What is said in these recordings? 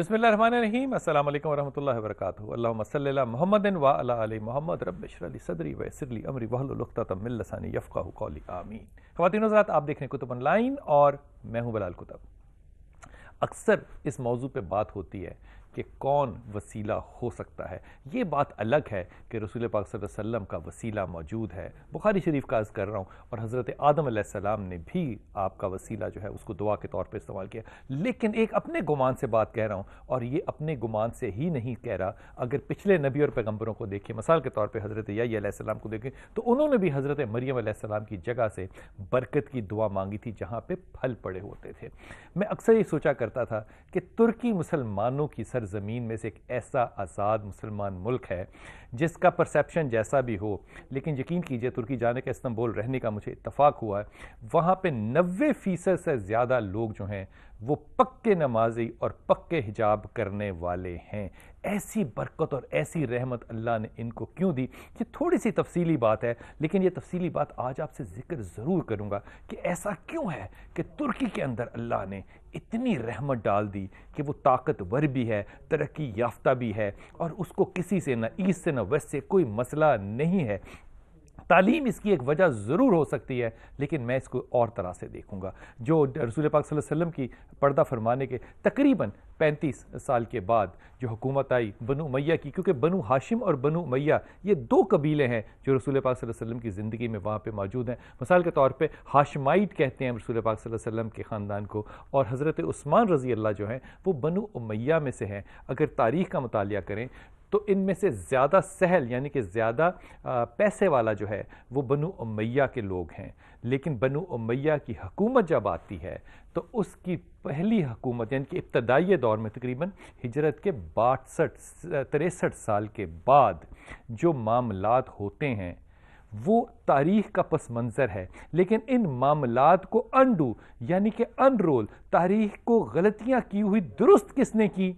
بسم اللہ الرحمن الرحیم. السلام علیکم ورحمۃ اللہ وبرکاتہ. اللہم صلی علی محمد وعلی آل محمد. رب اشرح لی صدری ویسر لی امری واحلل عقدۃ من لسانی یفقہوا قولی. آمین. خواتین و حضرات، آپ دیکھ رہے ہیں کتب آن لائن اور میں ہوں بلال کتب. اکثر اس موضوع پہ بات ہوتی ہے کہ کون وسیلہ ہو سکتا ہے. یہ بات الگ ہے کہ رسول پاک صلی اللہ علیہ وسلم کا وسیلہ موجود ہے. بخاری شریف کا عرض کر رہا ہوں، اور حضرت آدم علیہ السلام نے بھی آپ کا وسیلہ جو ہے اس کو دعا کے طور پہ استعمال کیا. لیکن ایک اپنے گمان سے بات کہہ رہا ہوں، اور یہ اپنے گمان سے ہی نہیں کہہ رہا. اگر پچھلے نبی اور پیغمبروں کو دیکھیں، مثال کے طور پہ حضرت یحییٰ علیہ السلام کو دیکھیں تو انہوں نے بھی حضرت مریم علیہ السلام کی جگہ سے برکت کی دعا مانگی تھی جہاں پہ پھل پڑے ہوتے تھے. میں اکثر یہ سوچا کرتا تھا کہ ترکی مسلمانوں کی سرزمین میں سے ایک ایسا آزاد مسلمان ملک ہے جس کا پرسیپشن جیسا بھی ہو، لیکن یقین کیجئے ترکی جانے کا، استنبول رہنے کا مجھے اتفاق ہوا ہے. وہاں پہ 90% سے زیادہ لوگ جو ہیں وہ پکے نمازی اور پکے حجاب کرنے والے ہیں. ایسی برکت اور ایسی رحمت اللہ نے ان کو کیوں دی؟ یہ تھوڑی سی تفصیلی بات ہے، لیکن یہ تفصیلی بات آج آپ سے ذکر ضرور کروں گا کہ ایسا کیوں ہے کہ ترکی کے اندر اللہ نے اتنی رحمت ڈال دی کہ وہ طاقتور بھی ہے، ترقی یافتہ بھی ہے، اور اس کو کسی سے نہ ایسٹ سے نہ ویسٹ سے کوئی مسئلہ نہیں ہے. تعلیم اس کی ایک وجہ ضرور ہو سکتی ہے، لیکن میں اس کو اور طرح سے دیکھوں گا. جو رسول پاک صلی اللہ علیہ وسلم کی پردہ فرمانے کے تقریباً 35 سال کے بعد جو حکومت آئی بنو امیہ کی، کیونکہ بنو ہاشم اور بنو امیہ یہ دو قبیلے ہیں جو رسول پاک صلی اللہ علیہ وسلم کی زندگی میں وہاں پہ موجود ہیں. مثال کے طور پہ ہاشمائٹ کہتے ہیں رسول پاک صلی اللہ علیہ وسلم کے خاندان کو، اور حضرت عثمان رضی اللہ جو ہیں وہ بنو امیہ میں سے ہیں. اگر تاریخ کا مطالعہ کریں تو ان میں سے زیادہ سہل یعنی کہ زیادہ پیسے والا جو ہے وہ بنو امیہ کے لوگ ہیں. لیکن بنو امیہ کی حکومت جب آتی ہے تو اس کی پہلی حکومت یعنی کہ ابتدائی دور میں تقریباً ہجرت کے 63 سال کے بعد جو معاملات ہوتے ہیں وہ تاریخ کا پس منظر ہے. لیکن ان معاملات کو انڈو یعنی کہ انرول، تاریخ کو غلطیاں کی ہوئی درست کس نے کی،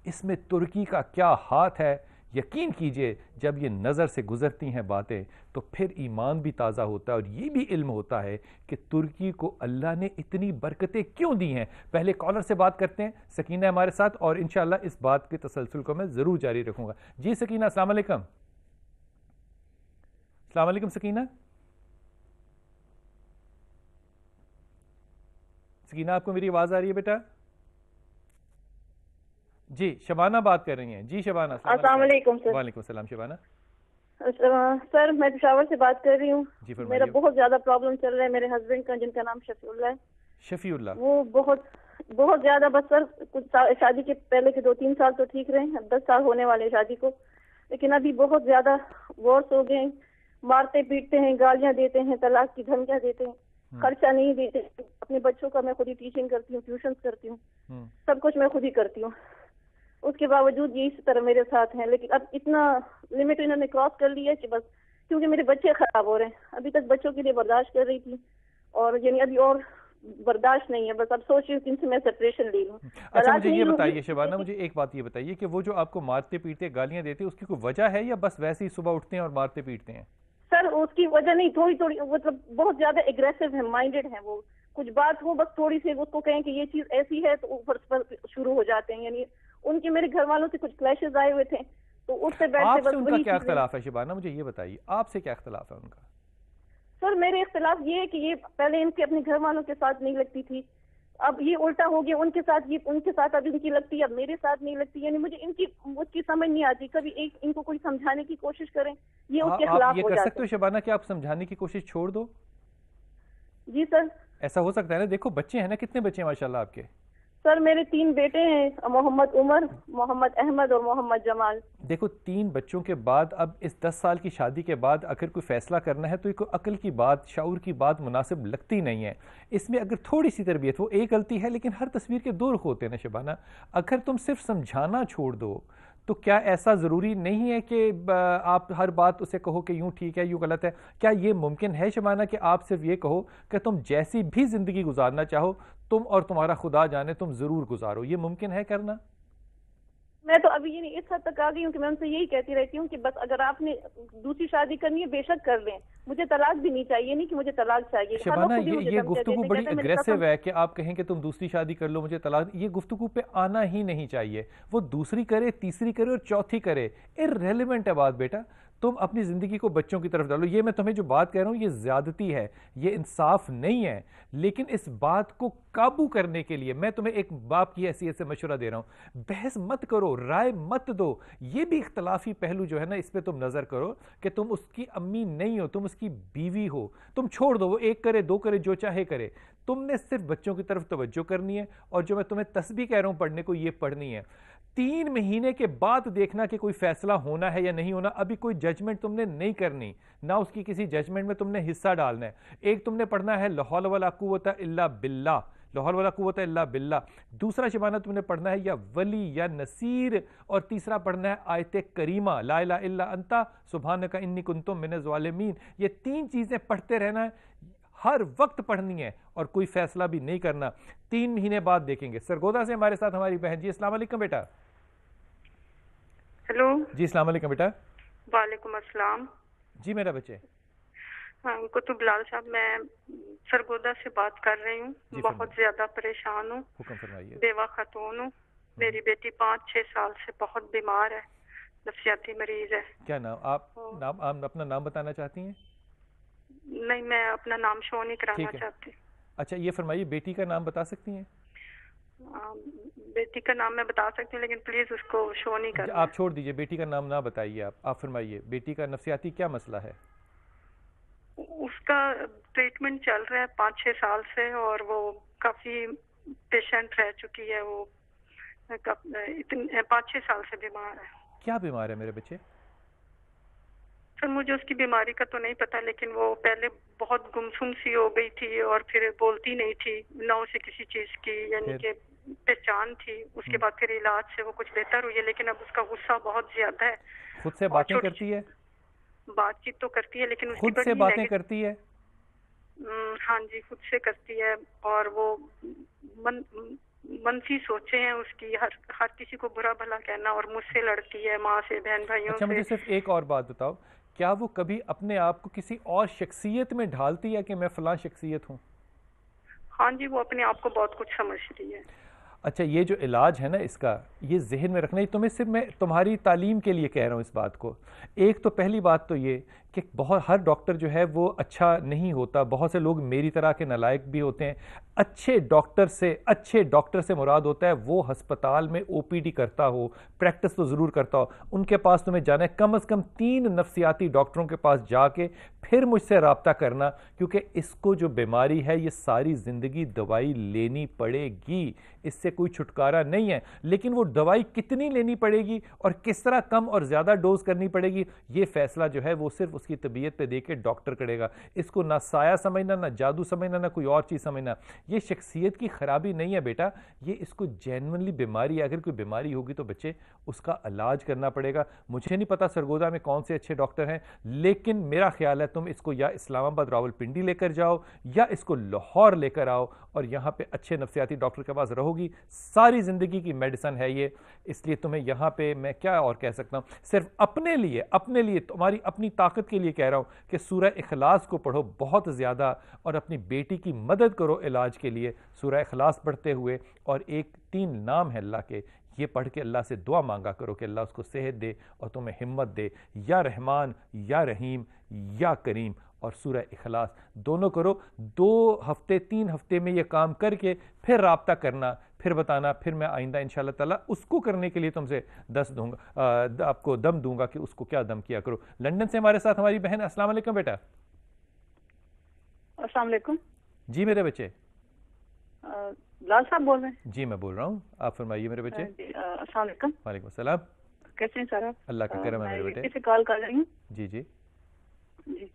اس میں ترکی کا کیا ہاتھ ہے؟ یقین کیجئے جب یہ نظر سے گزرتی ہیں باتیں تو پھر ایمان بھی تازہ ہوتا ہے، اور یہ بھی علم ہوتا ہے کہ ترکی کو اللہ نے اتنی برکتیں کیوں دی ہیں. پہلے کالر سے بات کرتے ہیں، سکینہ ہمارے ساتھ، اور انشاءاللہ اس بات کے تسلسل کو میں ضرور جاری رکھوں گا. جی سکینہ، السلام علیکم. السلام علیکم سکینہ. سکینہ، آپ کو میری آواز آ رہی ہے بیٹا؟ جی شبانہ بات کر رہی ہیں. جی شبانہ، السلام علیکم سر. وعلیکم السلام شبانہ. سر میں پشاور سے بات کر رہی ہوں. جی فرمائیے. میرا بہت زیادہ پرابلم چل رہا ہے میرے ہسبینڈ کا، جن کا نام شفیع اللہ ہے. شفیع اللہ. وہ بہت زیادہ، بس سر کچھ شادی کے پہلے کے 2-3 سال تو ٹھیک رہے، اب 10 سال ہونے والے شادی کو، لیکن ابھی بہت زیادہ ورس ہو گئے. مارتے پیٹتے ہیں، گالیاں دیتے ہیں، طلاق کی دھمکیاں دیتے ہیں، خرچہ نہیں دیتے. اپنے بچوں کا میں خود ہی ٹیچنگ کرتی ہوں، ٹیوشنز کرتی ہوں، سب کچھ میں خود ہی کرتی ہوں. اس کے باوجود یہ اس طرح میرے ساتھ ہیں. لیکن اب اتنا لمٹ انہوں نے کراس کر لی ہے کہ بس، کیونکہ میرے بچے خراب ہو رہے ہیں. ابھی تک بچوں کے لیے برداشت کر رہی تھی، اور یعنی ابھی اور برداشت نہیں ہے. بس اب سوچ رہی ہوں کہ ان سے میں سپریشن لے لوں. اچھا مجھے یہ بتائیے شبانہ، مجھے ایک بات یہ بتائیے کہ وہ جو آپ کو مارتے پیٹتے گالیاں دیتے اس کی کوئی وجہ ہے، یا بس ویسے ہی صبح اٹھتے ہیں اور مارتے پیٹتے ہیں؟ سر اس کی وجہ نہیں، تھوڑی مطلب بہت زیادہ اگریسو ہے، مائنڈیڈ ہیں وہ. کچھ بات ہو بس تھوڑی سی اس کو کہیں کہ یہ چیز ایسی ہے تو اوپر پر شروع ہو جاتے ہیں. یعنی ان کے میرے گھر والوں سے کچھ کلیشز آئے ہوئے تھے تو اٹھتے بیٹھتے. آپ سے ان کا کیا اختلاف ہے شبانہ؟ مجھے یہ بتائیے آپ سے کیا اختلاف ہے ان کا؟ سر میرے اختلاف یہ ہے کہ یہ پہلے ان کے اپنے گھر والوں کے ساتھ نہیں لگتی تھی، اب یہ الٹا ہو گیا ان کے ساتھ، یہ ان کے ساتھ اب ان کی لگتی ہے، اب میرے ساتھ نہیں لگتی. یعنی مجھے ان کی اس کی سمجھ نہیں آتی. کبھی ایک ان کو کوئی سمجھانے کی کوشش کریں، یہ اس کے خلاف ہو جاتا ہے. آپ یہ کر سکتے ہو شبانہ کہ آپ سمجھانے کی کوشش چھوڑ دو؟ جی سر. ایسا ہو سکتا ہے نا؟ دیکھو بچے ہیں نا، کتنے بچے ہیں ماشاءاللہ آپ کے؟ سر میرے 3 بیٹے ہیں، محمد عمر، محمد احمد اور محمد جمال. دیکھو 3 بچوں کے بعد اب اس 10 سال کی شادی کے بعد اگر کوئی فیصلہ کرنا ہے تو کوئی عقل کی بات، شعور کی بات مناسب لگتی نہیں ہے. اس میں اگر تھوڑی سی تربیت، وہ ایک غلطی ہے لیکن ہر تصویر کے 2 رخ ہوتے ہیں نا شبانہ. اگر تم صرف سمجھانا چھوڑ دو تو کیا ایسا ضروری نہیں ہے کہ آپ ہر بات اسے کہو کہ یوں ٹھیک ہے یوں غلط ہے؟ کیا یہ ممکن ہے شبانہ کہ آپ صرف یہ کہو کہ تم جیسی بھی زندگی گزارنا چاہو تم اور تمہارا خدا جانے تم ضرور گزارو؟ یہ ممکن ہے کرنا؟ میں تو ابھی اس حد تک آ گئی ہوں کہ میں ان سے یہی کہتی رہتی ہوں کہ بس اگر آپ نے دوسری شادی کرنی ہے بے شک کر لیں, مجھے طلاق بھی نہیں چاہیے, نہیں کہ مجھے طلاق چاہیے. شبانہ یہ گفتگو بڑی اگریسو ہے کہ آپ کہیں کہ تم دوسری شادی کر لو مجھے طلاق, یہ گفتگو پہ آنا ہی نہیں چاہیے. وہ دوسری کرے, تیسری کرے اور چوتھی کرے, ارریلیونٹ ہے بات بیٹا. تم اپنی زندگی کو بچوں کی طرف ڈالو. یہ میں تمہیں جو بات کہہ رہا ہوں یہ زیادتی ہے, یہ انصاف نہیں ہے, لیکن اس بات کو قابو کرنے کے لیے میں تمہیں ایک باپ کی حیثیت سے مشورہ دے رہا ہوں. بحث مت کرو, رائے مت دو. یہ بھی اختلافی پہلو جو ہے نا اس پہ تم نظر کرو کہ تم اس کی امی نہیں ہو, تم اس کی بیوی ہو. تم چھوڑ دو, وہ ایک کرے دو کرے جو چاہے کرے, تم نے صرف بچوں کی طرف توجہ کرنی ہے. اور جو میں تمہیں تسبیح کہہ رہا ہوں پڑھنے کو, یہ پڑھنی ہے. 3 مہینے کے بعد دیکھنا کہ کوئی فیصلہ ہونا ہے یا نہیں ہونا. ابھی کوئی ججمنٹ تم نے نہیں کرنی, نہ اس کی کسی ججمنٹ میں تم نے حصہ ڈالنا ہے. ایک تم نے پڑھنا ہے لا حول ولا قوت الا باللہ, لا حول ولا قوت الا باللہ. دوسرا شبانہ تم نے پڑھنا ہے یا ولی یا نصیر, اور تیسرا پڑھنا ہے آیت کریمہ لا الہ الا انت سبحانک انی کنت من الظالمین. یہ 3 چیزیں پڑھتے رہنا ہے, ہر وقت پڑھنی ہے, اور کوئی فیصلہ بھی نہیں کرنا. 3 مہینے بعد دیکھیں گے. سرگودا سے ہمارے ساتھ ہماری بہن. جی السلام علیکم بیٹا. ہیلو. جی السلام علیکم بیٹا. وعلیکم السلام. جی میرا بچے. کتب لال صاحب, میں سرگودا سے بات کر رہی ہوں. بہت زیادہ پریشان ہوں, حکم فرمائیے. بیوہ خاتون ہوں. میری بیٹی 5-6 سال سے بہت بیمار ہے, نفسیاتی مریض ہے. کیا نام, آپ اپنا نام بتانا چاہتی ہیں؟ نہیں, میں اپنا نام شو نہیں کرانا چاہتی. اچھا یہ فرمائیے, بیٹی کا نام بتا سکتی ہیں؟ بیٹی کا نام میں بتا سکتی ہوں, لیکن پلیز اس کو شو نہیں کرنا. آپ چھوڑ دیجئے, بیٹی کا نام نہ بتائیے. آپ فرمائیے, بیٹی کا نفسیاتی کیا مسئلہ ہے؟ اس کا ٹریٹمنٹ چل رہا ہے 5-6 سال سے, اور وہ کافی پیشنٹ رہ چکی ہے. وہ 5-6 سال سے بیمار ہے. کیا بیمار ہے میرے بچے؟ سر مجھے اس کی بیماری کا تو نہیں پتا, لیکن وہ پہلے بہت گمسم سی ہو گئی تھی, اور پھر بولتی نہیں تھی, نہ اسے کسی چیز کی یعنی کہ پہچان تھی. اس کے بعد پھر علاج سے وہ کچھ بہتر ہوئی ہے, لیکن اب اس کا غصہ بہت زیادہ ہے. خود سے باتیں کرتی ہے؟ بات چیت تو کرتی ہے, لیکن اس خود سے باتیں کرتی ہے؟ ہاں جی, خود سے کرتی ہے. اور وہ منفی سوچے ہیں اس کی, ہر کسی کو برا بھلا کہنا, اور مجھ سے لڑتی ہے, ماں سے, بہن بھائیوں سے. اچھا مجھے صرف ایک اور بات بتاؤ, کیا وہ کبھی اپنے آپ کو کسی اور شخصیت میں ڈھالتی ہے کہ میں فلاں شخصیت ہوں؟ ہاں جی, وہ اپنے آپ کو بہت کچھ سمجھتی ہے. اچھا یہ جو علاج ہے نا اس کا, یہ ذہن میں رکھنا ہے. تمہیں صرف میں تمہاری تعلیم کے لیے کہہ رہا ہوں اس بات کو. ایک تو پہلی بات تو یہ کہ ہر ڈاکٹر جو ہے وہ اچھا نہیں ہوتا. بہت سے لوگ میری طرح کے نالائق بھی ہوتے ہیں. اچھے ڈاکٹر سے مراد ہوتا ہے وہ ہسپتال میں او پی ڈی کرتا ہو, پریکٹس تو ضرور کرتا ہو. ان کے پاس تمہیں جانا ہے, کم از کم 3 نفسیاتی ڈاکٹروں کے پاس جا کے پھر مجھ سے رابطہ کرنا, کیونکہ اس کو جو بیماری ہے یہ ساری زندگی دوائی لینی پڑے گی, اس سے کوئی چھٹکارا نہیں ہے. لیکن وہ دوائی کتنی لینی پڑے گی اور کس طرح کم اور زیادہ ڈوز کرنی پڑے گی, یہ فیصلہ جو ہے وہ صرف اس کی طبیعت پہ دے کے ڈاکٹر کرے گا. اس کو نہ سایہ سمجھنا, نہ جادو سمجھنا, نہ کوئی اور چیز سمجھنا. یہ شخصیت کی خرابی نہیں ہے بیٹا, یہ اس کو جینونلی بیماری ہے. اگر کوئی بیماری ہوگی تو بچے اس کا علاج کرنا پڑے گا. مجھے نہیں پتا سرگودا میں کون سے اچھے ڈاکٹر ہیں, لیکن میرا خیال ہے تم اس کو یا اسلام آباد راولپنڈی لے کر جاؤ یا اس کو لاہور لے کر آؤ, اور یہاں پہ اچھے نفسیاتی ڈاکٹر کے پاس رہو گی. ساری زندگی کی میڈیسن ہے یہ. اس لیے تمہیں یہاں پہ میں کیا اور کہہ سکتا ہوں, صرف اپنے لیے تمہاری اپنی طاقت کے لیے کہہ رہا ہوں کہ سورہ اخلاص کو پڑھو بہت زیادہ, اور اپنی بیٹی کی مدد کرو علاج کے لیے سورہ اخلاص پڑھتے ہوئے. اور 3 نام ہے اللہ کے, یہ پڑھ کے اللہ سے دعا مانگا کرو کہ اللہ اس کو صحت دے اور تمہیں ہمت دے. یا رحمان یا رحیم یا کریم, اور سورہ اخلاص دونوں کرو. 2 ہفتے 3 ہفتے میں یہ کام کر کے پھر رابطہ کرنا, پھر بتانا, پھر میں آئندہ انشاءاللہ تعالیٰ اس کو کرنے کے لیے تم سے آپ کو دم دوں گا کہ اس کو کیا دم کیا کرو. لندن سے ہمارے ساتھ ہماری بہن. السلام علیکم بیٹا. السلام علیکم. جی میرے بچے. لال صاحب بول رہے ہیں؟ جی میں بول رہا ہوں, آپ فرمائیے میرے بچے. السلام علیکم. وعلیکم السلام. کیسے ہیں سر آپ؟ اللہ کا کرم ہے میرے بیٹے. کسی کال کر رہی ہوں. جی جی جی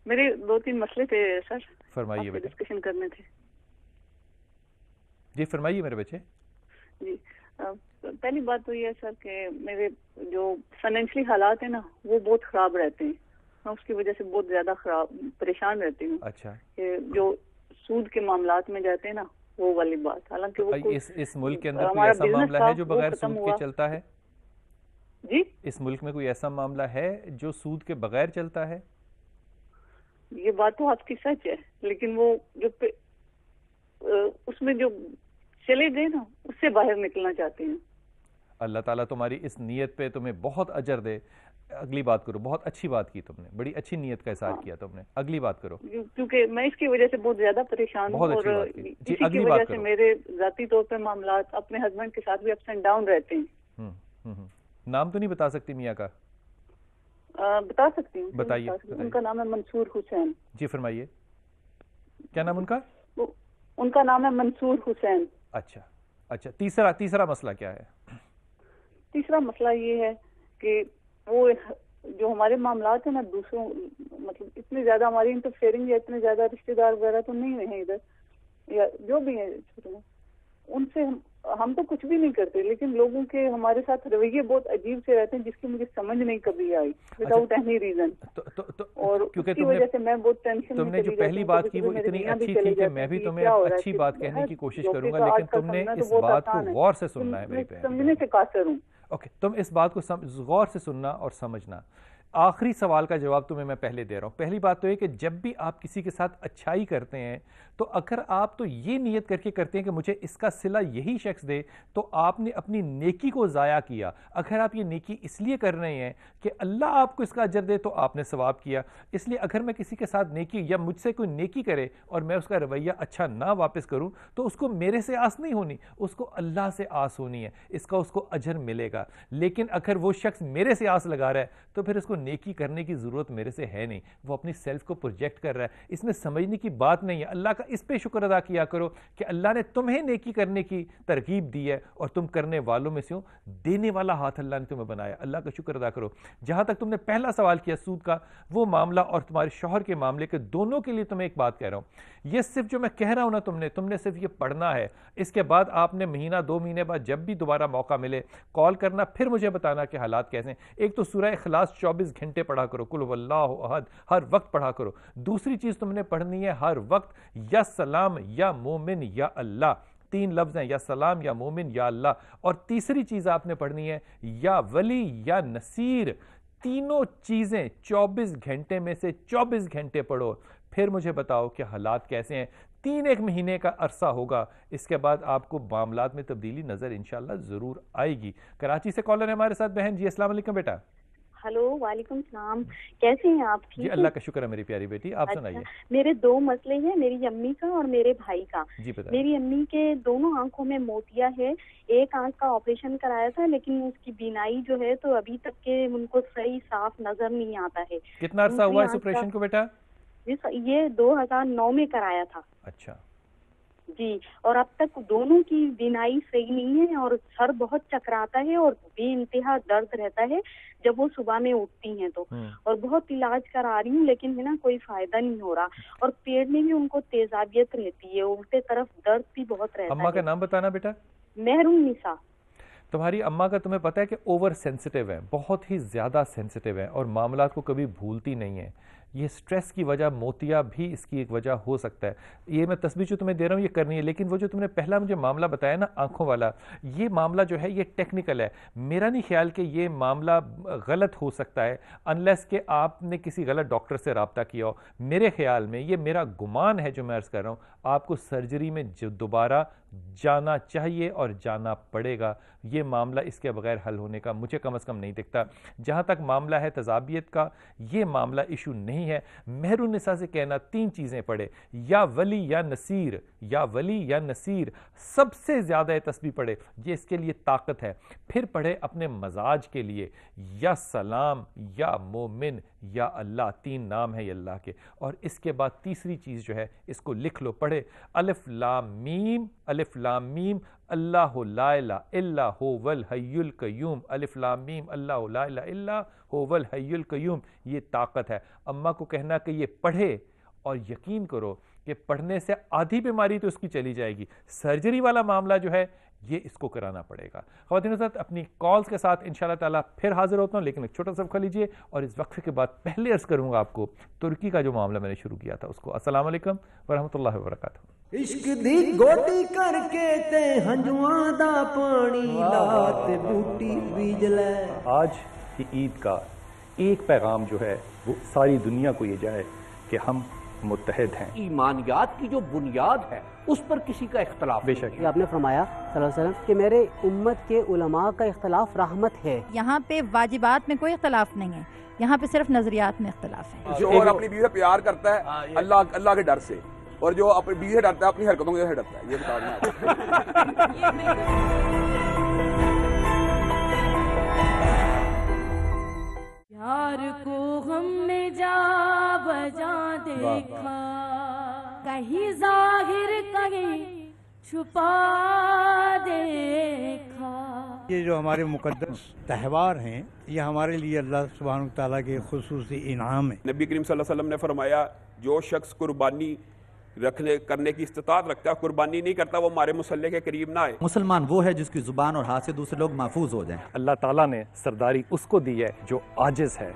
میرے 2-3 مسئلے تھے سر, فرمائیے بیٹے. ڈسکشن کرنے تھے. جی فرمائیے میرے بچے. جی پہلی بات تو یہ ہے سر کہ میرے جو فائنینشلی حالات ہیں نا وہ بہت خراب رہتے ہیں. میں اس کی وجہ سے بہت زیادہ پریشان رہتی ہوں. اچھا. جو سود کے معاملات میں جاتے ہیں نا وہ والی بات. حالانکہ وہ اس ملک کے اندر کوئی ایسا معاملہ ہے جو بغیر سود کے چلتا ہے؟ جی اس ملک میں کوئی ایسا معاملہ ہے جو سود کے بغیر چلتا ہے؟ یہ بات تو آپ کی سچ ہے، لیکن وہ جو اس میں جو چلے گئے نا اس سے باہر نکلنا چاہتے ہیں. اللہ تعالیٰ تمہاری اس نیت پہ تمہیں بہت اجر دے. اگلی بات کرو. بہت اچھی بات کی تم نے، بڑی اچھی نیت کا اظہار کیا تم نے. اگلی بات کرو. کیونکہ میں اس کی وجہ سے بہت زیادہ پریشان ہوں، اور اسی کی وجہ سے میرے ذاتی طور پہ معاملات اپنے ہسبینڈ کے ساتھ بھی اپس اینڈ ڈاؤن رہتے ہیں. نام تو نہیں بتا سکتی میاں کا؟ بتا سکتی ہوں. بتائیے. ان کا نام ہے منصور حسین. جی فرمائیے. کیا نام ان کا؟ ان کا نام ہے منصور حسین. اچھا اچھا. تیسرا مسئلہ کیا ہے؟ تیسرا مسئلہ یہ ہے کہ وہ جو ہمارے معاملات ہیں نا دوسروں، مطلب اتنے زیادہ ہماری انٹرفیئرنگ یا اتنے زیادہ رشتہ دار وغیرہ تو نہیں ہیں ادھر، یا جو بھی ہیں ان سے ہم تو کچھ بھی نہیں کرتے، لیکن لوگوں کے ہمارے ساتھ رویے بہت عجیب سے رہتے ہیں جس کی مجھے سمجھ نہیں کبھی آئی وداؤٹ اینی ریزن. اور اس کی وجہ سے میں بہت ٹینشن. تم نے جو پہلی بات کی وہ اتنی اچھی تھی کہ میں بھی تمہیں اچھی بات کہنے کی کوشش کروں گا، لیکن تم نے اس بات کو غور سے سننا ہے. میری بہن سمجھنے سے قاصر ہوں. اوکے، تم اس بات کو غور سے سننا اور سمجھنا. آخری سوال کا جواب تمہیں میں پہلے دے رہا ہوں. پہلی بات تو یہ کہ جب بھی آپ کسی کے ساتھ اچھائی کرتے ہیں تو اگر آپ تو یہ نیت کر کے کرتے ہیں کہ مجھے اس کا صلہ یہی شخص دے، تو آپ نے اپنی نیکی کو ضائع کیا. اگر آپ یہ نیکی اس لیے کر رہے ہیں کہ اللہ آپ کو اس کا اجر دے تو آپ نے ثواب کیا. اس لیے اگر میں کسی کے ساتھ نیکی یا مجھ سے کوئی نیکی کرے اور میں اس کا رویہ اچھا نہ واپس کروں تو اس کو میرے سے آس نہیں ہونی، اس کو اللہ سے آس ہونی ہے. اس کا اس کو اجر ملے گا. لیکن اگر وہ شخص میرے سے آس لگا رہا ہے تو پھر اس کو نیکی کرنے کی ضرورت میرے سے ہے نہیں. وہ اپنی سیلف کو پروجیکٹ کر رہا ہے. اس میں سمجھنے کی بات نہیں ہے. اللہ کا اس پہ شکر ادا کیا کرو کہ اللہ نے تمہیں نیکی کرنے کی ترغیب دی ہے اور تم کرنے والوں میں سے ہو. دینے والا ہاتھ اللہ نے تمہیں بنایا. اللہ کا شکر ادا کرو. جہاں تک تم نے پہلا سوال کیا سود کا، وہ معاملہ اور تمہارے شوہر کے معاملے کے دونوں کے لیے تمہیں ایک بات کہہ رہا ہوں. یہ صرف جو میں کہہ رہا ہوں نا تم نے صرف یہ پڑھنا ہے. اس کے بعد آپ نے مہینہ 2 مہینے بعد جب بھی دوبارہ موقع ملے کال کرنا، پھر مجھے بتانا کہ حالات کیسے ہیں. ایک تو سورہ اخلاص 24 گھنٹے پڑھا کرو، قل اللہ احد ہر وقت پڑھا کرو. دوسری چیز تم نے پڑھنی ہے ہر وقت یا سلام یا مومن یا اللہ. 3 لفظ ہیں، یا سلام یا مومن یا اللہ. اور تیسری چیز آپ نے پڑھنی ہے یا ولی یا نصیر. تینوں چیزیں 24 گھنٹے میں سے 24 گھنٹے پڑھو. پھر مجھے بتاؤ کہ حالات کیسے ہیں. 3 مہینے کا عرصہ ہوگا، اس کے بعد آپ کو معاملات میں تبدیلی نظر انشاءاللہ ضرور آئے گی. کراچی سے کالر ہے ہمارے ساتھ بہن. جی السلام علیکم بیٹا. ہلو وعلیکم السلام، کیسے ہیں آپ؟ جی اللہ کا شکر ہے میری پیاری بیٹی. آپ سنائیے. میرے 2 مسئلے ہیں، میری امی کا اور میرے بھائی کا. جی بتائیں. میری امی کے دونوں آنکھوں میں موتیا ہے. ایک آنکھ کا آپریشن کرایا تھا لیکن اس کی بینائی جو ہے تو ابھی تک کے ان کو صحیح صاف نظر نہیں آتا ہے. کتنا عرصہ ہوا اس آپریشن کو بیٹا؟ یہ 2009 میں کرایا تھا. اچھا جی. اور اب تک دونوں کی بینائی صحیح نہیں ہے اور سر بہت چکراتا ہے اور بے انتہا درد رہتا ہے جب وہ صبح میں اٹھتی ہیں تو. اور بہت علاج کرا رہی ہوں لیکن ہے نا کوئی فائدہ نہیں ہو رہا. اور پیٹ میں بھی ان کو تیزابیت رہتی ہے، الٹے طرف درد بھی بہت رہتا ہے. اماں کا نام بتانا بیٹا. محروم نسا. تمہاری اماں کا تمہیں پتہ ہے کہ اوور سینسٹیو ہے، بہت ہی زیادہ سینسٹیو ہے اور معاملات کو کبھی بھولتی نہیں ہے. یہ سٹریس کی وجہ موتیا بھی اس کی ایک وجہ ہو سکتا ہے. یہ میں تسبیح جو تمہیں دے رہا ہوں یہ کرنی ہے. لیکن وہ جو تم نے پہلا مجھے معاملہ بتایا نا آنکھوں والا، یہ معاملہ جو ہے یہ ٹیکنیکل ہے. میرا نہیں خیال کہ یہ معاملہ غلط ہو سکتا ہے انلیس کہ آپ نے کسی غلط ڈاکٹر سے رابطہ کیا ہو. میرے خیال میں یہ میرا گمان ہے جو میں عرض کر رہا ہوں، آپ کو سرجری میں دوبارہ جانا چاہیے اور جانا پڑے گا. یہ معاملہ اس کے بغیر حل ہونے کا مجھے کم از کم نہیں دکھتا. جہاں تک معاملہ ہے تذابیت کا، یہ معاملہ ایشو نہیں ہے. محرون نساء سے کہنا 3 چیزیں پڑھے، یا ولی یا نصیر، یا ولی یا نصیر. سب سے زیادہ یہ تسبیح پڑھے، یہ اس کے لیے طاقت ہے. پھر پڑھے اپنے مزاج کے لیے یا سلام یا مومن یا اللہ. 3 نام ہے یہ اللہ کے. اور اس کے بعد تیسری چیز جو ہے اس کو لکھ لو، پڑھے الف لام میم، الف لام میم اللہ لا الہ الا هو الحی القیوم. الف لام میم اللہ لا الہ الا هو الحی القیوم. یہ طاقت ہے. اماں کو کہنا کہ یہ پڑھے اور یقین کرو کہ پڑھنے سے آدھی بیماری تو اس کی چلی جائے گی. سرجری والا معاملہ جو ہے یہ اس کو کرانا پڑے گا. خواتین حضرات اپنی کالز کے ساتھ انشاءاللہ تعالیٰ پھر حاضر ہوتا ہوں، لیکن ایک چھوٹا سا وقفہ لیجئے اور اس وقفے کے بعد پہلے عرض کروں گا آپ کو ترکی کا جو معاملہ میں نے شروع کیا تھا اس کو. السلام علیکم ورحمۃ اللہ وبرکاتہ. عشق دی گوٹی کر کے تے ہنجواں دا پانی لا تے بوٹی بیج لے. آج کی عید کا ایک پیغام جو ہے وہ ساری دنیا کو یہ جائے کہ ہم متحد ہیں. ایمانیات کی جو بنیاد ہے اس پر کسی کا اختلاف بے شک آپ نے فرمایا صلی اللہ علیہ وسلم کہ میرے امت کے علماء کا اختلاف رحمت ہے. یہاں پہ واجبات میں کوئی اختلاف نہیں ہے، یہاں پہ صرف نظریات میں اختلاف ہے. جو اور اپنی بیوی سے پیار کرتا ہے اللہ کے ڈر سے، اور جو اپنی بیوی سے ڈرتا ہے اپنی حرکتوں سے ڈرتا ہے. یہ بتا یار کو ہم نے جا بجا دیکھا، کہیں ظاہر کہیں چھپا دیکھا. یہ جو ہمارے مقدس تہوار ہیں یہ ہمارے لیے اللہ سبحانہ تعالیٰ کے خصوصی انعام ہے. نبی کریم صلی اللہ علیہ وسلم نے فرمایا جو شخص قربانی کرنے کی استطاعت رکھتا ہے، قربانی نہیں کرتا، وہ ہمارے مصلی کے قریب نہ آئے. مسلمان وہ ہے جس کی زبان اور ہاتھ سے دوسرے لوگ محفوظ ہو جائیں. اللہ تعالیٰ نے سرداری اس کو دی ہے جو عاجز ہے.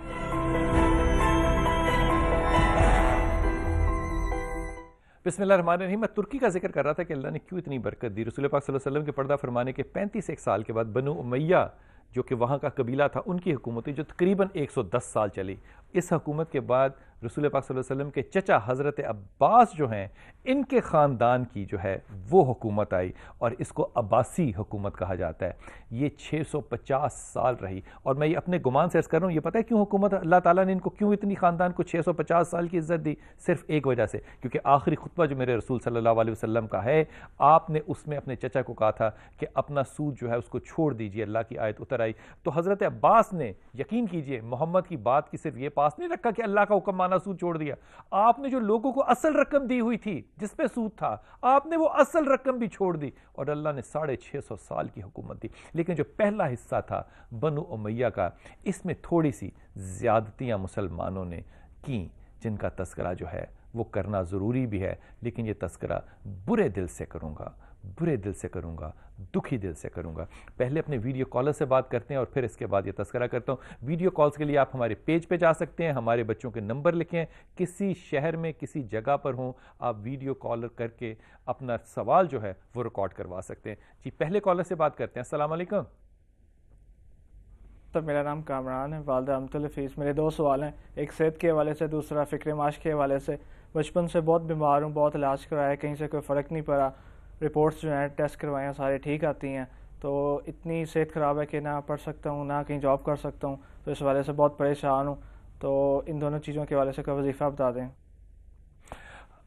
بسم اللہ الرحمن الرحیم. میں ترکی کا ذکر کر رہا تھا کہ اللہ نے کیوں اتنی برکت دی. رسول پاک صلی اللہ علیہ وسلم کے پردہ فرمانے کے 35 سال کے بعد بنو امیہ جو کہ وہاں کا قبیلہ تھا، ان کی حکومت جو تقریباً 110 سال چلی. اس حکومت کے بعد رسول پاک صلی اللہ علیہ وسلم کے چچا حضرت عباس جو ہیں، ان کے خاندان کی جو ہے وہ حکومت آئی اور اس کو عباسی حکومت کہا جاتا ہے. یہ 650 سال رہی. اور میں یہ اپنے گمان سے عرض کر رہا ہوں، یہ پتہ ہے کیوں حکومت اللہ تعالیٰ نے ان کو کیوں اتنی خاندان کو 650 سال کی عزت دی؟ صرف ایک وجہ سے، کیونکہ آخری خطبہ جو میرے رسول صلی اللہ علیہ وسلم کا ہے، آپ نے اس میں اپنے چچا کو کہا تھا کہ اپنا سود جو ہے اس کو چھوڑ دیجئے. اللہ کی آیت اتر آئی تو حضرت عباس نے، یقین کیجئے، محمد کی بات کی صرف یہ پاس نہیں رکھا کہ اللہ کا حکم مانا سود چھوڑ دیا. آپ نے جو لوگوں کو اصل رقم دی ہوئی تھی جس پہ سود تھا، آپ نے وہ اصل رقم بھی چھوڑ دی اور اللہ نے 650 سال کی حکومت دی. لیکن جو پہلا حصہ تھا بنو امیہ کا، اس میں تھوڑی سی زیادتیاں مسلمانوں نے کی، جن کا تذکرہ جو ہے وہ کرنا ضروری بھی ہے. لیکن یہ تذکرہ برے دل سے کروں گا، برے دل سے کروں گا، دکھی دل سے کروں گا. پہلے اپنے ویڈیو کالر سے بات کرتے ہیں اور پھر اس کے بعد یہ تذکرہ کرتا ہوں. ویڈیو کالز کے لیے آپ ہمارے پیج پہ جا سکتے ہیں، ہمارے بچوں کے نمبر لکھیں. کسی شہر میں کسی جگہ پر ہوں، آپ ویڈیو کالر کر کے اپنا سوال جو ہے وہ ریکارڈ کروا سکتے ہیں. جی پہلے کالر سے بات کرتے ہیں. السلام علیکم. تو میرا نام کامران ہے، والدہ امت الفیس. میرے 2 سوال ہیں، ایک صحت کے حوالے سے، دوسرا فکر معاش کے حوالے سے. بچپن سے بہت بیمار ہوں، بہت علاج کرایا، کہیں سے کوئی فرق نہیں پڑا. رپورٹس جو ہیں ٹیسٹ کروائے ہیں سارے ٹھیک آتی ہیں، تو اتنی صحت خراب ہے کہ نہ پڑھ سکتا ہوں نہ کہیں جاب کر سکتا ہوں. تو اس حوالے سے بہت پریشان ہوں. تو ان دونوں چیزوں کے حوالے سے کوئی وظیفہ بتا دیں.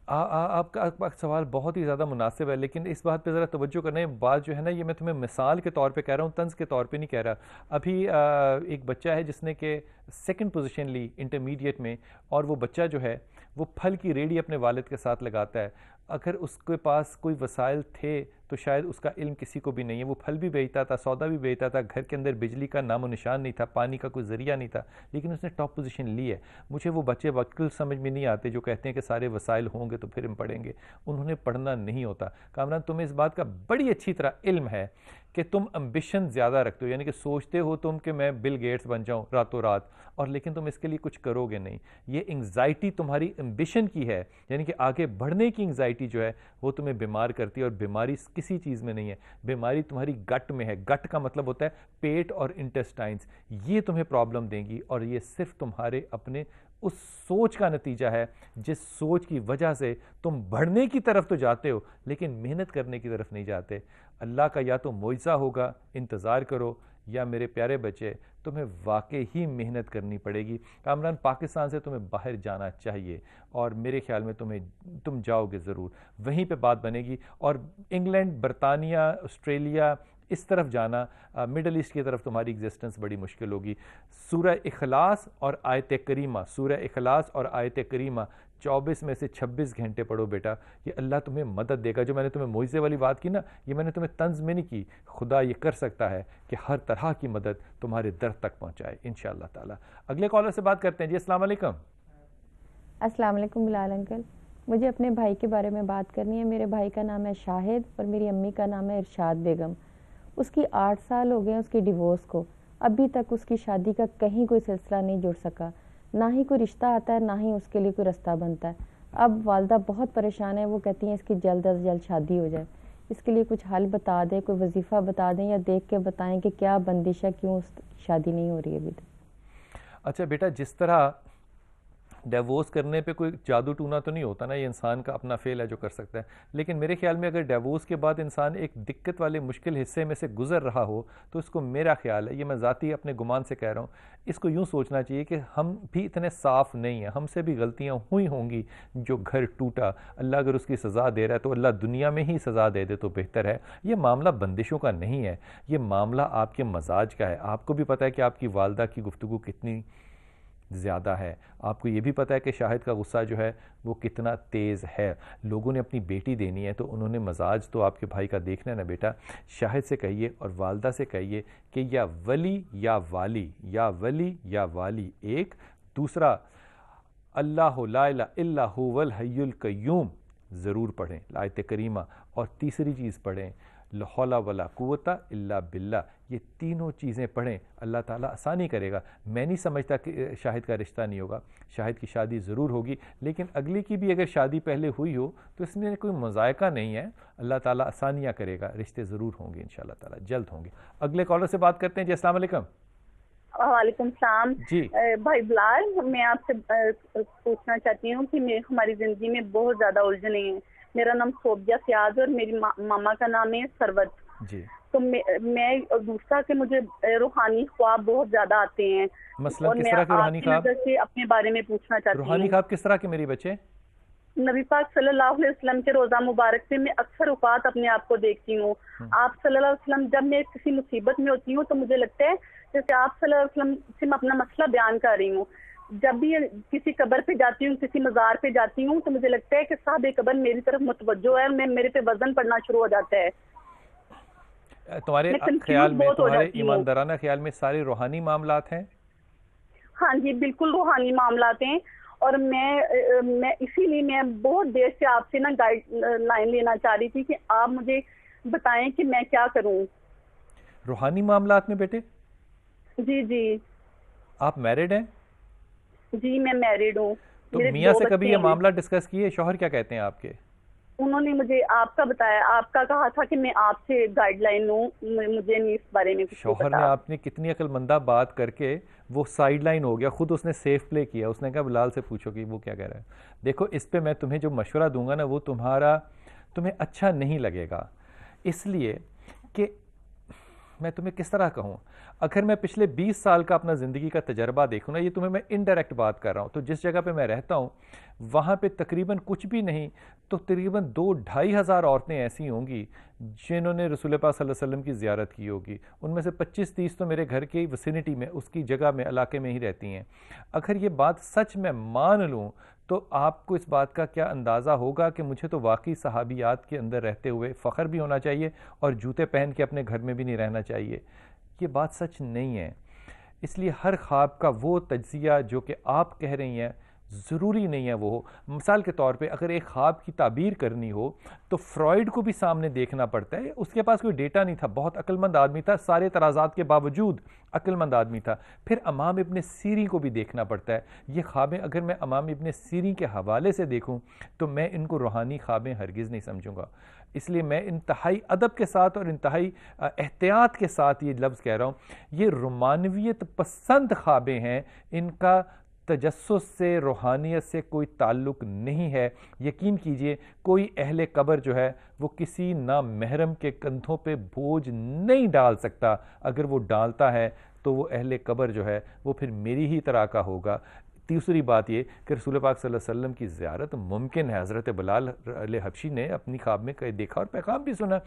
آپ کا سوال بہت ہی زیادہ مناسب ہے، لیکن اس بات پہ ذرا توجہ کرنے بات جو ہے نا، یہ میں تمہیں مثال کے طور پہ کہہ رہا ہوں، طنز کے طور پہ نہیں کہہ رہا. ابھی ایک بچہ ہے جس نے کہ 2nd پوزیشن لی انٹرمیڈیٹ میں، اور وہ بچہ جو ہے وہ پھل کی ریڑھی اپنے والد کے ساتھ لگاتا ہے. اگر اس کے پاس کوئی وسائل تھے تو شاید اس کا علم کسی کو بھی نہیں ہے. وہ پھل بھی بیچتا تھا، سودا بھی بیچتا تھا، گھر کے اندر بجلی کا نام و نشان نہیں تھا، پانی کا کوئی ذریعہ نہیں تھا، لیکن اس نے ٹاپ پوزیشن لی ہے. مجھے وہ بچے وکل سمجھ میں نہیں آتے جو کہتے ہیں کہ سارے وسائل ہوں گے تو پھر ہم پڑھیں گے. انہوں نے پڑھنا نہیں ہوتا. کامران تمہیں اس بات کا بڑی اچھی طرح علم ہے کہ تم امبیشن زیادہ رکھتے ہو، یعنی کہ سوچتے ہو تم کہ میں بل گیٹس بن جاؤں راتوں رات، اور لیکن تم اس کے لیے کچھ کرو گے نہیں. یہ انگزائٹی تمہاری امبیشن کی ہے، یعنی کہ آگے بڑھنے کی انگزائٹی جو ہے وہ تمہیں بیمار کرتی ہے. اور بیماری کسی چیز میں نہیں ہے، بیماری تمہاری گٹ میں ہے. گٹ کا مطلب ہوتا ہے پیٹ اور انٹسٹائنز. یہ تمہیں پرابلم دیں گی، اور یہ صرف تمہارے اپنے اس سوچ کا نتیجہ ہے جس سوچ کی وجہ سے تم بڑھنے کی طرف تو جاتے ہو لیکن محنت کرنے کی طرف نہیں جاتے. اللہ کا یا تو معجزہ ہوگا، انتظار کرو، یا میرے پیارے بچے تمہیں واقعی ہی محنت کرنی پڑے گی. کامران پاکستان سے تمہیں باہر جانا چاہیے، اور میرے خیال میں تم جاؤ گے ضرور، وہیں پہ بات بنے گی. اور انگلینڈ، برطانیہ، آسٹریلیا، اس طرف جانا، مڈل ایسٹ کی طرف تمہاری ایگزسٹنس بڑی مشکل ہوگی. سورہ اخلاص اور آیت کریمہ، سورہ اخلاص اور آیت کریمہ 24 میں سے 26 گھنٹے پڑھو بیٹا، یہ اللہ تمہیں مدد دے گا. جو میں نے تمہیں معجزے والی بات کی نا، یہ میں نے تمہیں طنز میں نہیں کی. خدا یہ کر سکتا ہے کہ ہر طرح کی مدد تمہارے در تک پہنچائے انشاءاللہ تعالی. اگلے کالر سے بات کرتے ہیں. جی السلام علیکم. السلام علیکم بلال انکل. مجھے اپنے بھائی کے بارے میں بات کرنی ہے. میرے بھائی کا نام ہے شاہد اور میری امی کا نام ہے ارشاد بیگم. اس کی 8 سال ہو گئے اس کی ڈیورس کو. ابھی تک اس کی شادی کا کہیں کوئی سلسلہ نہیں جڑ سکا، نہ ہی کوئی رشتہ آتا ہے، نہ ہی اس کے لیے کوئی رستہ بنتا ہے. اب والدہ بہت پریشان ہے، وہ کہتی ہیں اس کی جلد از جلد شادی ہو جائے، اس کے لیے کچھ حل بتا دیں، کوئی وظیفہ بتا دیں یا دیکھ کے بتائیں کہ کیا بندش ہے، کیوں شادی نہیں ہو رہی ابھی تک۔ اچھا بیٹا، جس طرح ڈیورس کرنے پہ کوئی جادو ٹونا تو نہیں ہوتا نا، یہ انسان کا اپنا فعل ہے جو کر سکتا ہے، لیکن میرے خیال میں اگر ڈیورس کے بعد انسان ایک دقت والے مشکل حصے میں سے گزر رہا ہو تو اس کو، میرا خیال ہے، یہ میں ذاتی اپنے گمان سے کہہ رہا ہوں، اس کو یوں سوچنا چاہیے کہ ہم بھی اتنے صاف نہیں ہیں، ہم سے بھی غلطیاں ہوئی ہوں گی۔ جو گھر ٹوٹا، اللہ اگر اس کی سزا دے رہا ہے تو اللہ دنیا میں ہی سزا دے دے تو بہتر ہے۔ یہ معاملہ بندشوں کا نہیں ہے، یہ معاملہ آپ کے مزاج کا ہے۔ آپ کو بھی پتہ ہے کہ آپ کی والدہ کی گفتگو کتنی زیادہ ہے، آپ کو یہ بھی پتہ ہے کہ شاہد کا غصہ جو ہے وہ کتنا تیز ہے۔ لوگوں نے اپنی بیٹی دینی ہے تو انہوں نے مزاج تو آپ کے بھائی کا دیکھنا ہے نا بیٹا۔ شاہد سے کہیے اور والدہ سے کہیے کہ یا ولی یا والی، یا ولی یا والی ایک، دوسرا اللہ لا الہ الا هو الحی القیوم ضرور پڑھیں آیت کریمہ، اور تیسری چیز پڑھیں لا حول ولا قوت الا باللہ۔ یہ تینوں چیزیں پڑھیں، اللہ تعالیٰ آسانی کرے گا۔ میں نہیں سمجھتا کہ شاہد کا رشتہ نہیں ہوگا، شاہد کی شادی ضرور ہوگی، لیکن اگلے کی بھی اگر شادی پہلے ہوئی ہو تو اس میں کوئی مذائقہ نہیں ہے، اللہ تعالیٰ آسانیاں کرے گا، رشتے ضرور ہوں گے انشاءاللہ تعالیٰ، جلد ہوں گے۔ اگلے کالر سے بات کرتے ہیں۔ جی السلام علیکم۔ وعلیکم السلام۔ جی بھائی بلال، میں آپ سے پوچھنا چاہتی ہوں کہ ہماری زندگی میں بہت زیادہ الجھنیں ہیں۔ میرا نام صوبیہ فیاض اور میری ماما کا نام ہے سروت۔ جی تو میں دوسرا کہ مجھے روحانی خواب بہت زیادہ آتے ہیں، مثلا اور کس میں طرح کے آپ روحانی کی خواب؟ نظر سے اپنے بارے میں پوچھنا چاہتی ہوں۔ روحانی خواب کس طرح کے میری بچے؟ نبی پاک صلی اللہ علیہ وسلم کے روزہ مبارک سے میں اکثر اوقات اپنے آپ کو دیکھتی ہوں۔ آپ صلی اللہ علیہ وسلم، جب میں کسی مصیبت میں ہوتی ہوں تو مجھے لگتا ہے جیسے آپ صلی اللہ علیہ وسلم سے میں اپنا مسئلہ بیان کر رہی ہوں۔ جب بھی کسی قبر پہ جاتی ہوں، کسی مزار پہ جاتی ہوں تو مجھے لگتا ہے کہ صاحب قبر میری طرف متوجہ ہے، میرے پہ وزن پڑنا شروع ہو جاتا ہے۔ تمہارے خیال میں، تمہارے ایماندارانہ خیال میں سارے روحانی معاملات ہیں؟ ہاں جی، بالکل روحانی معاملات ہیں، اور میں اسی لیے میں بہت دیر سے آپ سے نا گائیڈ لائن لینا چاہ رہی تھی کہ آپ مجھے بتائیں کہ میں کیا کروں۔ روحانی معاملات میں بیٹے؟ جی جی۔ آپ میرڈ ہیں؟ جی میں میرڈ ہوں۔ تو میاں سے کبھی یہ معاملہ ڈسکس کیے؟ شوہر کیا کہتے ہیں آپ کے؟ انہوں نے مجھے آپ کا بتایا، آپ کا کہا تھا کہ میں آپ سے گائیڈ لائن لوں، مجھے نہیں اس بارے میں کچھ پتا۔ شوہر نے آپ نے کتنی عقل مندہ بات کر کے وہ سائیڈ لائن ہو گیا، خود اس نے سیف پلے کیا، اس نے کہا بلال سے پوچھو کہ وہ کیا کہہ رہا ہے۔ دیکھو اس پہ میں تمہیں جو مشورہ دوں گا نا وہ تمہیں اچھا نہیں لگے گا، اس لیے کہ میں تمہیں کس طرح کہوں، اگر میں پچھلے 20 سال کا اپنا زندگی کا تجربہ دیکھوں نا، یہ تمہیں میں انڈائریکٹ بات کر رہا ہوں، تو جس جگہ پہ میں رہتا ہوں وہاں پہ تقریباً کچھ بھی نہیں تو تقریباً 2-2.5 ہزار عورتیں ایسی ہوں گی جنہوں نے رسول پاک صلی اللہ علیہ وسلم کی زیارت کی ہوگی، ان میں سے 25-30 تو میرے گھر کی وسینٹی میں، اس کی جگہ میں، علاقے میں ہی رہتی ہیں۔ اگر یہ بات سچ میں مان لوں تو آپ کو اس بات کا کیا اندازہ ہوگا کہ مجھے تو واقعی صحابیات کے اندر رہتے ہوئے فخر بھی ہونا چاہیے اور جوتے پہن کے اپنے گھر میں بھی نہیں رہنا چاہیے۔ یہ بات سچ نہیں ہے، اس لیے ہر خواب کا وہ تجزیہ جو کہ آپ کہہ رہی ہیں ضروری نہیں ہے وہ ہو۔ مثال کے طور پہ اگر ایک خواب کی تعبیر کرنی ہو تو فرائیڈ کو بھی سامنے دیکھنا پڑتا ہے، اس کے پاس کوئی ڈیٹا نہیں تھا، بہت عقل مند آدمی تھا، سارے ترازات کے باوجود عقل مند آدمی تھا۔ پھر امام ابن سیرین کو بھی دیکھنا پڑتا ہے۔ یہ خوابیں اگر میں امام ابن سیرین کے حوالے سے دیکھوں تو میں ان کو روحانی خوابیں ہرگز نہیں سمجھوں گا، اس لیے میں انتہائی ادب کے ساتھ اور انتہائی احتیاط کے ساتھ یہ لفظ کہہ رہا ہوں، یہ رومانویت پسند خوابیں ہیں، ان کا تجسس سے، روحانیت سے کوئی تعلق نہیں ہے۔ یقین کیجئے کوئی اہل قبر جو ہے وہ کسی نامحرم کے کندھوں پہ بوجھ نہیں ڈال سکتا، اگر وہ ڈالتا ہے تو وہ اہل قبر جو ہے وہ پھر میری ہی طرح کا ہوگا۔ تیسری بات یہ کہ رسول پاک صلی اللہ علیہ وسلم کی زیارت ممکن ہے، حضرت بلال حبشی نے اپنی خواب میں دیکھا اور پیغام بھی سنا،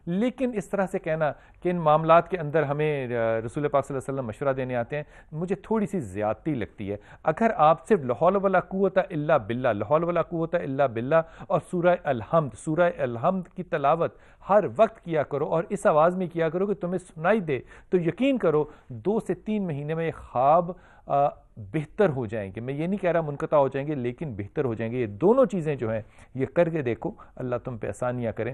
لیکن اس طرح سے کہنا کہ ان معاملات کے اندر ہمیں رسول پاک صلی اللہ علیہ وسلم مشورہ دینے آتے ہیں، مجھے تھوڑی سی زیادتی لگتی ہے۔ اگر آپ صرف لا حول ولا قوت الا باللہ، لا حول ولا قوت الا باللہ اور سورہ الحمد کی تلاوت ہر وقت کیا کرو اور اس آواز میں کیا کرو کہ تمہیں سنائی دے، تو یقین کرو 2 سے 3 مہینے میں یہ خواب بہتر ہو جائیں گے۔ میں یہ نہیں کہہ رہا منقطع ہو جائیں گے، لیکن بہتر ہو جائیں گے۔ یہ دونوں چیزیں جو ہیں یہ کر کے دیکھو، اللہ تم پہ آسانیاں کریں،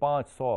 500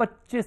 25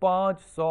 500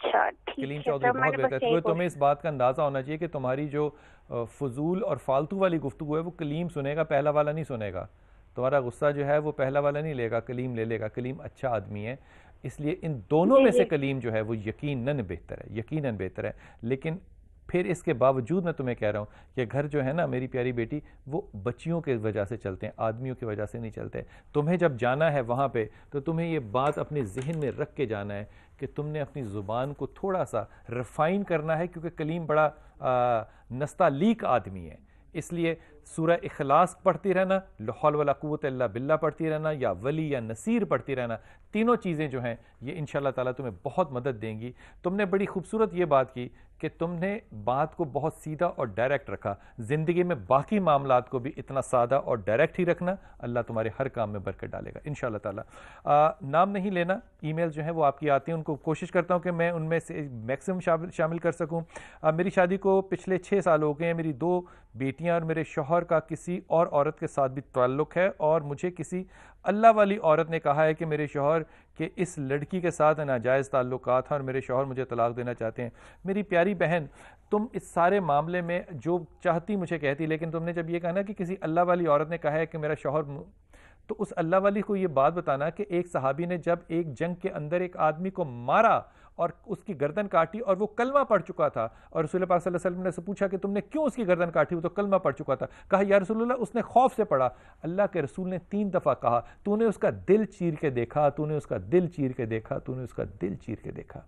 اچھا کلیم چودھری بہت بہتر ہے. تمہیں اس بات کا اندازہ ہونا چاہیے کہ تمہاری جو فضول اور فالتو والی گفتگو ہے وہ کلیم سنے گا, پہلا والا نہیں سنے گا. تمہارا غصہ جو ہے وہ پہلا والا نہیں لے گا, کلیم لے لے گا. کلیم اچھا آدمی ہے, اس لیے ان دونوں میں سے کلیم جو ہے وہ یقیناً بہتر ہے, یقیناً بہتر ہے. لیکن پھر اس کے باوجود میں تمہیں کہہ رہا ہوں کہ گھر جو ہے نا میری پیاری بیٹی, وہ بچیوں کی وجہ سے چلتے ہیں, آدمیوں کی وجہ سے نہیں چلتے. تمہیں جب جانا ہے وہاں پہ تو تمہیں یہ بات اپنے ذہن میں رکھ کے جانا ہے کہ تم نے اپنی زبان کو تھوڑا سا ریفائن کرنا ہے, کیونکہ کلیم بڑا نستعلیق آدمی ہے. اس لیے سورہ اخلاص پڑھتی رہنا, لا حول ولا قوت الا باللہ پڑھتی رہنا, یا ولی یا نصیر پڑھتی رہنا, تینوں چیزیں جو ہیں یہ انشاءاللہ تعالیٰ تمہیں بہت مدد دیں گی. تم نے بڑی خوبصورت یہ بات کی کہ تم نے بات کو بہت سیدھا اور ڈائریکٹ رکھا. زندگی میں باقی معاملات کو بھی اتنا سادہ اور ڈائریکٹ ہی رکھنا, اللہ تمہارے ہر کام میں برکت ڈالے گا انشاءاللہ تعالیٰ. نام نہیں لینا, ای میل جو ہیں وہ آپ کی آتی ہیں, ان کو کوشش کرتا ہوں کہ میں ان میں سے میکسیمم شامل کر سکوں. میری شادی کو پچھلے 6 سال ہو گئے ہیں. میری 2 بیٹیاں اور میرے شوہر کا کسی اور عورت کے ساتھ بھی تعلق ہے, اور مجھے کسی اللہ والی عورت نے کہا ہے کہ میرے شوہر کہ اس لڑکی کے ساتھ ناجائز تعلقات ہیں اور میرے شوہر مجھے طلاق دینا چاہتے ہیں. میری پیاری بہن, تم اس سارے معاملے میں جو چاہتی مجھے کہتی, لیکن تم نے جب یہ کہا نا کہ کسی اللہ والی عورت نے کہا ہے کہ میرا شوہر, تو اس اللہ والی کو یہ بات بتانا کہ ایک صحابی نے جب ایک جنگ کے اندر ایک آدمی کو مارا اور اس کی گردن کاٹی, اور وہ کلمہ پڑھ چکا تھا, اور رسول پاک صلی اللہ علیہ وسلم نے سے پوچھا کہ تم نے کیوں اس کی گردن کاٹی, وہ تو کلمہ پڑھ چکا تھا. کہا یا رسول اللہ اس نے خوف سے پڑھا. اللہ کے رسول نے 3 دفعہ کہا تو نے اس کا دل چیر کے دیکھا, تو نے اس کا دل چیر کے دیکھا, تو نے اس کا دل چیر کے دیکھا.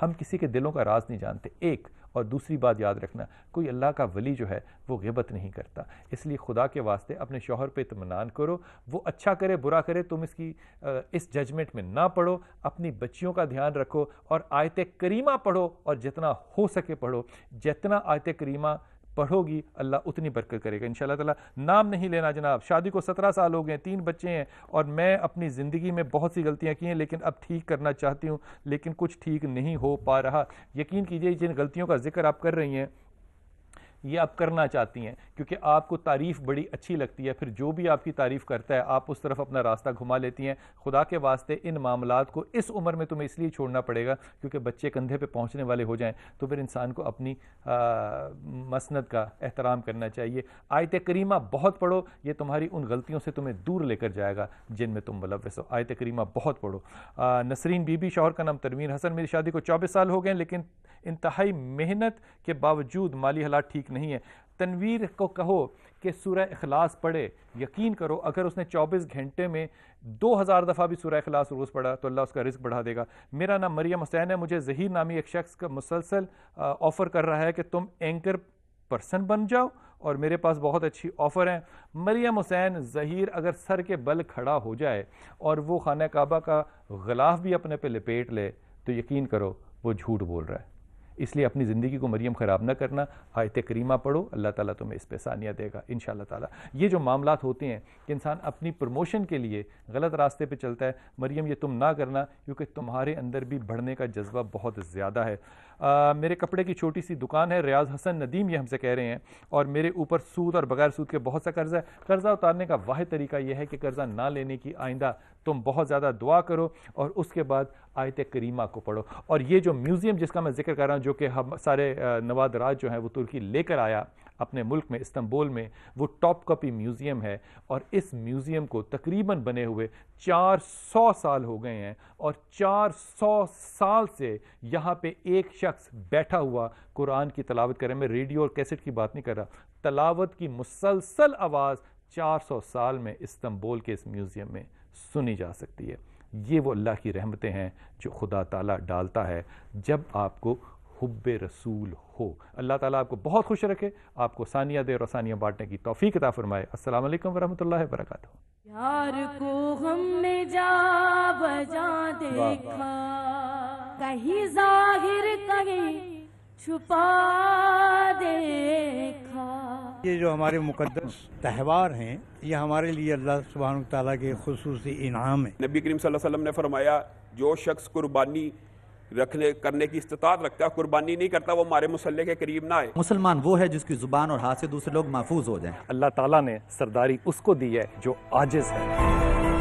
ہم کسی کے دلوں کا راز نہیں جانتے. ایک اور دوسری بات یاد رکھنا, کوئی اللہ کا ولی جو ہے وہ غیبت نہیں کرتا. اس لیے خدا کے واسطے اپنے شوہر پہ اطمینان کرو, وہ اچھا کرے برا کرے تم اس ججمنٹ میں نہ پڑھو. اپنی بچیوں کا دھیان رکھو اور آیت کریمہ پڑھو, اور جتنا ہو سکے پڑھو. جتنا آیت کریمہ پڑھو گی اللہ اتنی برکت کرے گا انشاءاللہ تعالیٰ. نام نہیں لینا جناب. شادی کو 17 سال ہو گئے, 3 بچے ہیں, اور میں اپنی زندگی میں بہت سی غلطیاں کی ہیں, لیکن اب ٹھیک کرنا چاہتی ہوں, لیکن کچھ ٹھیک نہیں ہو پا رہا. یقین کیجئے جن غلطیوں کا ذکر آپ کر رہی ہیں یہ آپ کرنا چاہتی ہیں کیونکہ آپ کو تعریف بڑی اچھی لگتی ہے, پھر جو بھی آپ کی تعریف کرتا ہے آپ اس طرف اپنا راستہ گھما لیتی ہیں. خدا کے واسطے ان معاملات کو اس عمر میں تمہیں اس لیے چھوڑنا پڑے گا کیونکہ بچے کندھے پہ پہنچنے والے ہو جائیں تو پھر انسان کو اپنی مسند کا احترام کرنا چاہیے. آیت کریمہ بہت پڑھو, یہ تمہاری ان غلطیوں سے تمہیں دور لے کر جائے گا جن میں تم ملوث ہو. آیت کریمہ بہت پڑھو. نسرین بی بی, شوہر کا نام تنویر حسن, میری شادی کو 24 سال ہو گئے لیکن انتہائی محنت کے باوجود مالی حالات ٹھیک نہیں ہے. تنویر کو کہو کہ سورہ اخلاص پڑھے, یقین کرو اگر اس نے 24 گھنٹے میں 2000 دفعہ بھی سورہ اخلاص روز پڑھا تو اللہ اس کا رزق بڑھا دے گا. میرا نام مریم حسین ہے, مجھے ظہیر نامی ایک شخص کا مسلسل آفر کر رہا ہے کہ تم اینکر پرسن بن جاؤ, اور میرے پاس بہت اچھی آفر ہیں. مریم حسین, ظہیر اگر سر کے بل کھڑا ہو جائے اور وہ خانہ کعبہ کا غلاف بھی اپنے پہ لپیٹ لے تو یقین کرو وہ جھوٹ بول رہا ہے. اس لیے اپنی زندگی کو مریم خراب نہ کرنا, آیت کریمہ پڑھو, اللہ تعالیٰ تمہیں اس پہ ثانیہ دے گا انشاءاللہ تعالیٰ. یہ جو معاملات ہوتے ہیں کہ انسان اپنی پروموشن کے لیے غلط راستے پہ چلتا ہے, مریم یہ تم نہ کرنا کیونکہ تمہارے اندر بھی بڑھنے کا جذبہ بہت زیادہ ہے. میرے کپڑے کی چھوٹی سی دکان ہے, ریاض حسن ندیم یہ ہم سے کہہ رہے ہیں, اور میرے اوپر سود اور بغیر سود کے بہت سا قرضہ ہے. قرضہ اتارنے کا واحد طریقہ یہ ہے کہ قرضہ نہ لینے کی آئندہ تم بہت زیادہ دعا کرو اور اس کے بعد آیت کریمہ کو پڑھو. اور یہ جو میوزیم جس کا میں ذکر کر رہا ہوں, جو کہ ہم سارے نواد راج جو ہیں وہ ترکی لے کر آیا اپنے ملک میں استنبول میں, وہ ٹاپ کاپی میوزیم ہے, اور اس میوزیم کو تقریباً بنے ہوئے 400 سال ہو گئے ہیں, اور 400 سال سے یہاں پہ ایک شخص بیٹھا ہوا قرآن کی تلاوت کرے. میں ریڈیو اور کیسٹ کی بات نہیں کر رہا, تلاوت کی مسلسل آواز 400 سال میں استنبول کے اس میوزیم میں سنی جا سکتی ہے. یہ وہ اللہ کی رحمتیں ہیں جو خدا تعالیٰ ڈالتا ہے جب آپ کو حب رسول ہو. اللہ تعالیٰ آپ کو بہت خوش رکھے, آپ کو ثانیہ دے اور ثانیہ بانٹنے کی توفیق عطا فرمائے. السلام علیکم ورحمۃ اللہ وبرکاتہ. یار کو ہم نے جا بجا دیکھا, کہیں ظاہر کہیں چھپا دیکھا. یہ جو ہمارے مقدس تہوار ہیں یہ ہمارے لیے اللہ سبحانہ تعالیٰ کے خصوصی انعام ہے. نبی کریم صلی اللہ علیہ وسلم نے فرمایا جو شخص قربانی کرنے کی استطاعت رکھتا ہے, قربانی نہیں کرتا, وہ ہمارے مسلح کے قریب نہ آئے. مسلمان وہ ہے جس کی زبان اور ہاتھ سے دوسرے لوگ محفوظ ہو جائیں. اللہ تعالیٰ نے سرداری اس کو دی ہے جو عاجز ہے.